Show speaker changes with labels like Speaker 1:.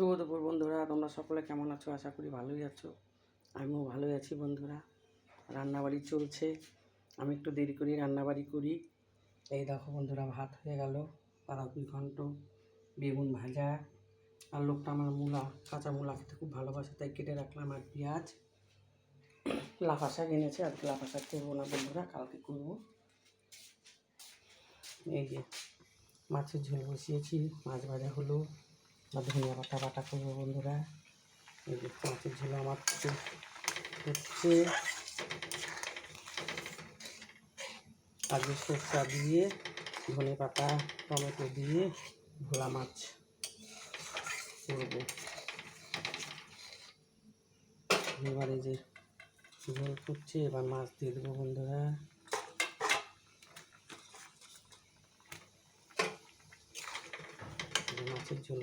Speaker 1: শুভ দুপুর বন্ধুরা, তোমরা সকলে কেমন আছো? আশা করি ভালোই আছো। আমিও ভালোই আছি বন্ধুরা। রান্নাবাড়ি চলছে, আমি একটু দেরি করি রান্নাবাড়ি করি। এই দেখো বন্ধুরা, ভাত হয়ে গেল, পাতাকপি ঘন্ট, বেগুন ভাজা, আর লোকটা আমার কাঁচা মূলা খেতে খুব ভালোবাসে, তাই কেটে রাখলাম, আর পেঁয়াজ। লাফা শাক এনেছে, আজকে লাফা শাক করবো না বন্ধুরা, কালকে করবো। এই যে মাছের ঝোল বসিয়েছি, মাছ ভাজা হলো, আর ধনিয়া পাতা বাটা করবো বন্ধুরা। এই যে মাছের ঝোল আমার হচ্ছে, আগে সরষা দিয়ে ধনে পাতা টমেটো দিয়ে ভোলা মাছ করবো। এবার এই যে ঝোল করছে, এবার মাছ দিয়ে দেবো বন্ধুরা। মাছের ঝোল